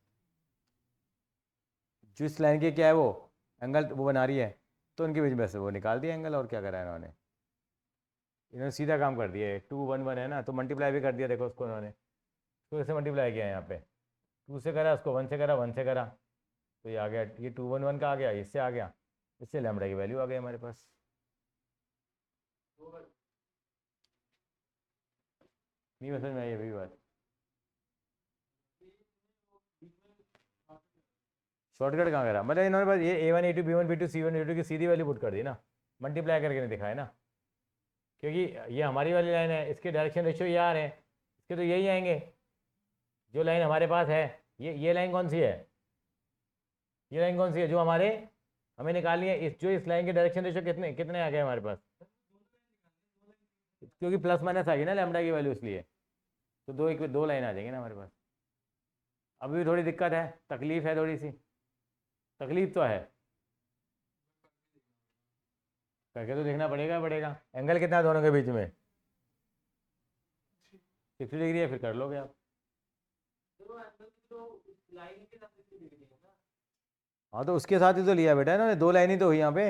जो इस लाइन के क्या है, वो एंगल वो बना रही है, तो उनके बीच में से वो निकाल दिया एंगल। और क्या करा है इन्होंने सीधा काम कर दिया है, 2:1 है ना, तो मल्टीप्लाई भी कर दिया, देखो उसको उन्होंने, तो इसे मल्टीप्लाई किया है यहाँ पे, 2 से करा, उसको 1 से करा, 1 से करा, तो ये आ गया, ये 2:1 का आ गया, इससे आ गया, इससे लैम्डा की वैल्यू आ गई हमारे पास। नहीं समझ में आई अभी बात, शॉर्टकट कहाँ करा, मतलब इन्होंने बस ये A1 A2 B1 B2 C1 C2 की सीधी वैल्यू पुट कर दी ना, मल्टीप्लाई करके नहीं दिखाया ना, क्योंकि ये हमारी वाली लाइन है, इसके डायरेक्शन रेशियो ये आ रहे हैं, इसके तो यही आएंगे। जो लाइन हमारे पास है, ये लाइन कौन सी है, ये लाइन कौन सी है जो हमें निकालनी है, इस लाइन के डायरेक्शन रेशियो कितने कितने आ गए हमारे पास, क्योंकि प्लस माइनस आ गई ना लैम्डा की वैल्यू, इसलिए तो दो लाइन आ जाएंगी ना हमारे पास। अभी भी थोड़ी दिक्कत है, तकलीफ है, थोड़ी सी तकलीफ तो है, करके तो देखना पड़ेगा। एंगल कितना है दोनों के बीच में, 60 डिग्री है, फिर कर लोगे आप। हाँ तो उसके साथ ही तो लिया बेटा इन्होंने, दो लाइन ही तो हुई यहाँ पे।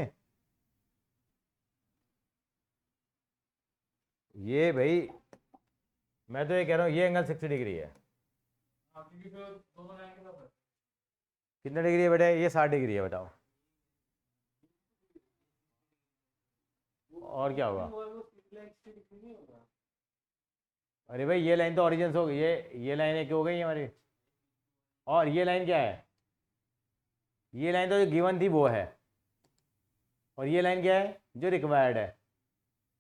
ये भाई मैं तो ये कह रहा हूँ, ये एंगल 60 डिग्री है, क्योंकि फिर दोनों लाइन के साथ कितना डिग्री है बेटे? ये 60 डिग्री है, बताओ और क्या होगा? अरे भाई ये लाइन तो ऑरिजिन हो गई, ये लाइन एक हो गई हमारी, और ये लाइन क्या है? ये लाइन तो जो गिवन थी वो है, और ये लाइन क्या है? जो रिक्वायर्ड है।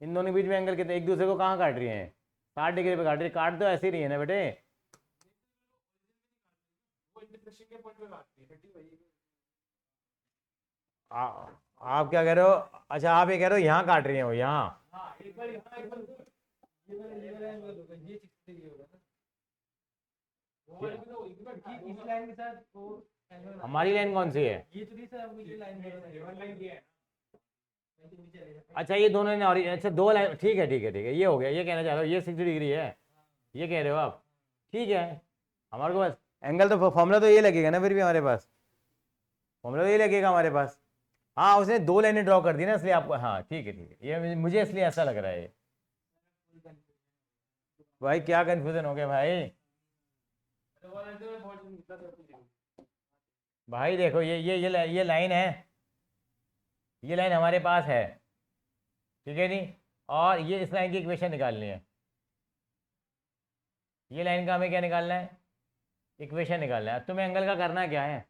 इन दोनों के बीच में एंगल कितने, एक दूसरे को कहाँ काट रही हैं? 60 डिग्री पे काट रही है। काट तो ऐसे ही रही है ना बेटे। वो इंटरसेक्शन के पॉइंट पे काटती है, ठीक है? आप क्या कह रहे हो? अच्छा आप ये कह रहे हो यहाँ काट रही हैं वो, यहाँ? हाँ, एक बार यहाँ एक बार ये वाला एंगल होगा, ये 60 डिग्री होगा ना। वो वाले भी तो एक बार ठीक इस लाइन के साथ वो एंगल। हमारी लाइन कौन सी है? ये तो नहीं सर, हमको ये लाइन है, वन लाइन ये है। अच्छा ये दोनों ने ऑरिजिन, अच्छा दो लाइन, ठीक है ठीक है ठीक है, ये हो गया। ये कहना चाह रहे हो ये 60 डिग्री है, ये कह रहे हो आप? ठीक है, हमारे को बस एंगल तो फॉर्मूला तो ये लगेगा ना फिर भी हमारे पास, फॉर्मूला तो ये लगेगा हमारे पास। हाँ उसने दो लाइनें ड्रॉ कर दी ना इसलिए आपको, हाँ ठीक है ठीक है, ये मुझे इसलिए ऐसा लग रहा है। भाई क्या कंफ्यूजन हो गया भाई? भाई देखो ये लाइन है, ये लाइन हमारे पास है, ठीक है नहीं? और ये इस लाइन की इक्वेशन निकालनी है। ये लाइन का हमें क्या निकालना है? इक्वेशन निकालना है। तुम्हें एंगल का करना क्या है?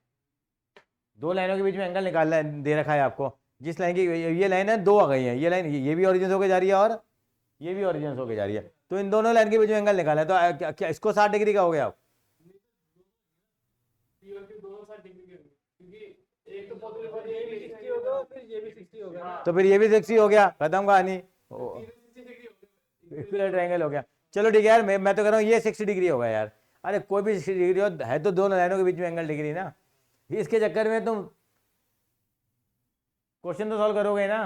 दो लाइनों के बीच में एंगल निकालना है, दे रखा है आपको। जिस लाइन की ये लाइन है, दो आ गई है, ये लाइन ये भी ऑरिजिन होकर जा रही है और ये भी ऑरिजिन होकर जा रही है, तो इन दोनों लाइन के बीच में एंगल निकालना है। तो क्या इसको 60 डिग्री का हो गया? तो फिर ये भी 60 हो गया, खत्म कहानी, इक्विलेटरल ट्रायंगल हो गया। चलो ठीक है यार, मैं तो कह रहा हूँ ये 60 डिग्री होगा यार। अरे कोई भी 60 डिग्री हो, है तो दोनों लाइनों के बीच में एंगल डिग्री ना। इसके चक्कर में तुम क्वेश्चन तो सॉल्व करोगे ना।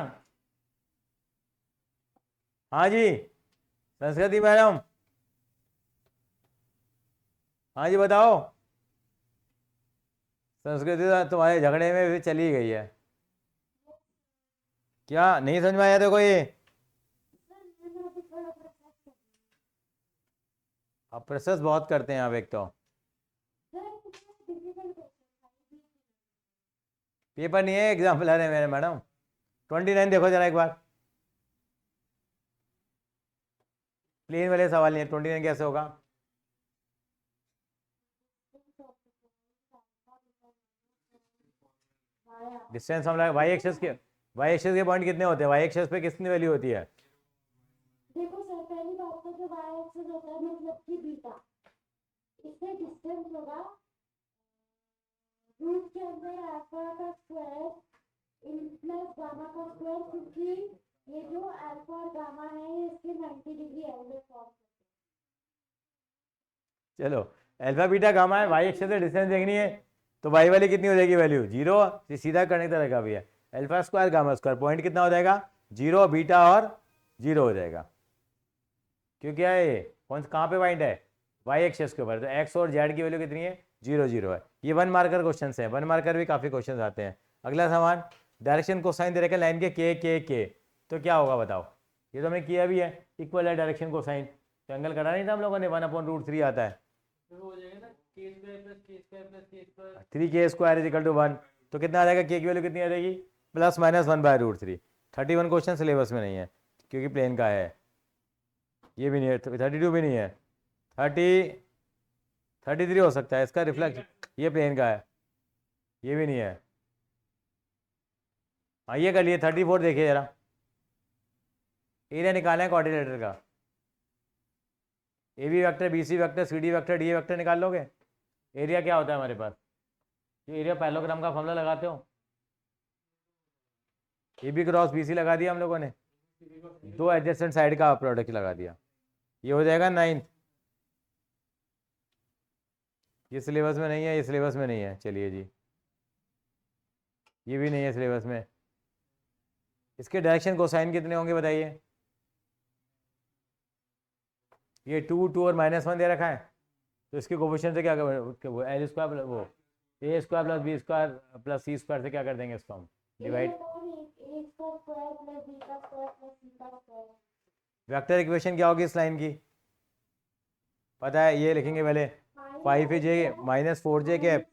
हाँ जी संस्कृति मैडम, हाँ जी बताओ। संस्कृति तो तुम्हारे झगड़े में भी चली गई है, क्या नहीं समझ में आया देखो ये? आप प्रोसेस बहुत करते हैं आप, एक तो पेपर नहीं है, एग्जाम्पल है मेरे मैडम। 29 देखो जरा एक बार, प्लेन वाले सवाल नहीं है, 29 कैसे होगा? डिस्टेंस हम वाई एक्सेस के पॉइंट कितने होते हैं? वाई एक्सेस पे कितनी वैल्यू होती है? देखो सर, पहली बात तो जो y एक्सिस होता है मतलब कि बीटा, इससे डिस्टेंस होगा रूट के अंदर अल्फा का स्क्वायर इन प्लस गामा का स्क्वायर, क्योंकि ये जो अल्फा और गामा है ये इसके 90 डिग्री एंगल फॉर्म करते हैं। चलो अल्फा बीटा गामा है, वाई एक्सेस से डिस्टेंस देखनी है, तो वाई वाली कितनी हो जाएगी वैल्यू? 0, सीधा करने तरह का भी है। Alpha square gamma square, point कितना हो जाएगा? 0, बीटा और 0 हो जाएगा। क्यों क्या है ये? कहाँ पे पॉइंट है? वाई एक्सेस के ऊपर, तो एक्स और जेड की वैल्यू कितनी है? 0, 0 है। ये 1 मार्कर क्वेश्चन है, 1 मार्कर भी काफ़ी क्वेश्चन आते हैं। अगला सवाल, डायरेक्शन कोसाइन दे रखे लाइन के के, तो क्या होगा बताओ? ये तो हमने किया भी है, इक्वल है डायरेक्शन कोसाइन, तो एंगल करा नहीं था हम लोगों ने, 1/√3 आता है, 3k² इज इक्वल टू 1, तो कितना आ जाएगा? के की वैल्यू कितनी आ जाएगी? ±1/√3। 31 क्वेश्चन सिलेबस में नहीं है क्योंकि प्लेन का है। ये भी नहीं है, 32 भी नहीं है, 33 हो सकता है इसका रिफ्लेक्ट, ये प्लेन का है, ये भी नहीं है। हाँ ये कर लिए। 34 देखिए जरा, एरिया निकालना है कोऑर्डिनेटर का, A B vector, B C vector, C D vector, D A vector निकाल लोगे। एरिया क्या होता है हमारे पास? ये एरिया पैरेललोग्राम का फॉर्मूला लगाते हो, A B cross B C लगा दिया हम लोगों ने, दो एडजेसेंट साइड का प्रोडक्ट लगा दिया, ये हो जाएगा 9। ये सिलेबस में नहीं है, ये सिलेबस में नहीं है, चलिए जी, ये भी नहीं है सिलेबस में। इसके डायरेक्शन कोसाइन कितने होंगे बताइए? ये 2 और -1 दे रखा है, तो इसके कोफिशिएंट से क्या कर, एल स्क्वायर वो A square plus B square plus C square से क्या कर देंगे इसको हम? डिवाइड। वेक्टर इक्वेशन क्या होगी इस लाइन की? पता है, ये लिखेंगे पहले, 5 J minus 4 J cap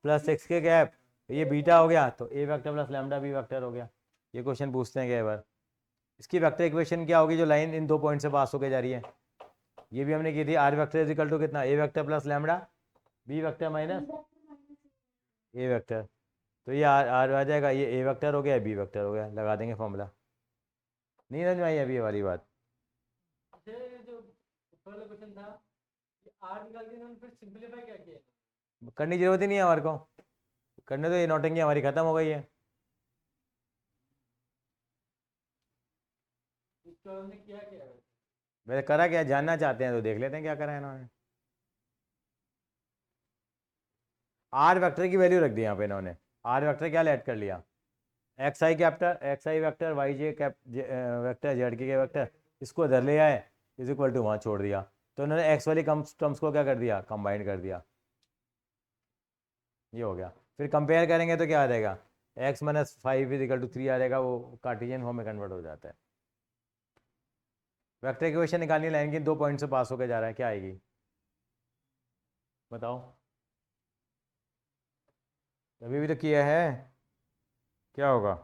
plus 6 K cap, ये बीटा हो गया, तो A vector plus lambda B vector हो गया। ये क्वेश्चन पूछते हैं क्या बार। इसकी वेक्टर इक्वेशन क्या होगी जो लाइन इन 2 पॉइंट से पास होके जा रही है, ये भी हमने की थी। R vector is equal to कितना, A vector plus lambda B vector minus A vector. तो ये आर आ जाएगा, ये ए वेक्टर हो गया, बी वेक्टर हो गया, लगा देंगे फॉर्मूला। नहीं समझ में आई अभी ये वाली बात। अच्छा, ये जो पहला क्वेश्चन था, ये आर निकाल के इन्होंने फिर सिंपलीफाई क्या किया? करने की जरूरत ही नहीं है हमारे को, करने तो ये नौटंकी हमारी खत्म हो गई है। इसका उन्होंने किया क्या है? वैसे करा क्या, जानना चाहते हैं तो देख लेते हैं क्या करा है इन्होंने। आर वेक्टर की वैल्यू रख दी यहाँ पे इन्होंने। आर वेक्टर क्या ऐड कर लिया, एक्स आई कैप्टर, एक्स आई वेक्टर, वाई जे कैप वेक्टर, जेड के वेक्टर, इसको इधर ले आए, इज इक्वल टू वहाँ छोड़ दिया। तो इन्होंने एक्स वाली टर्म्स को क्या कर दिया, कंबाइन कर दिया। ये हो गया। फिर कंपेयर करेंगे तो क्या आ जाएगा, X minus 5 is equal to 3 आ जाएगा, वो कार्टेशियन फॉर्म में कन्वर्ट हो जाता है। वेक्टर इक्वेशन निकालनी, लाइन की 2 पॉइंट से पास होकर जा रहा है, क्या आएगी बताओ। अभी भी तो किया है, क्या होगा।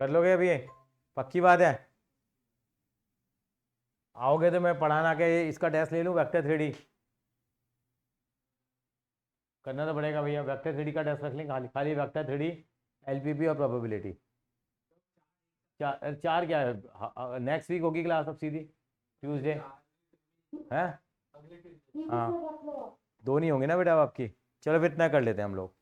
कर लोगे अभी, पक्की बात है। आओगे तो मैं पढ़ाना के इसका टेस्ट ले लूँ, वेक्टर 3D करना तो पड़ेगा भैया। वेक्टर 3D का टेस्ट रख लें, खाली खाली वेक्टर 3D, एलपीपी और प्रोबेबिलिटी। 4 क्या है, नेक्स्ट वीक होगी क्लास अब सीधी, ट्यूसडे है। अगले ये भी हाँ। तो रख लो। 2 नहीं होंगे ना बेटा अब आपकी। चलो फिर इतना कर लेते हैं हम लोग।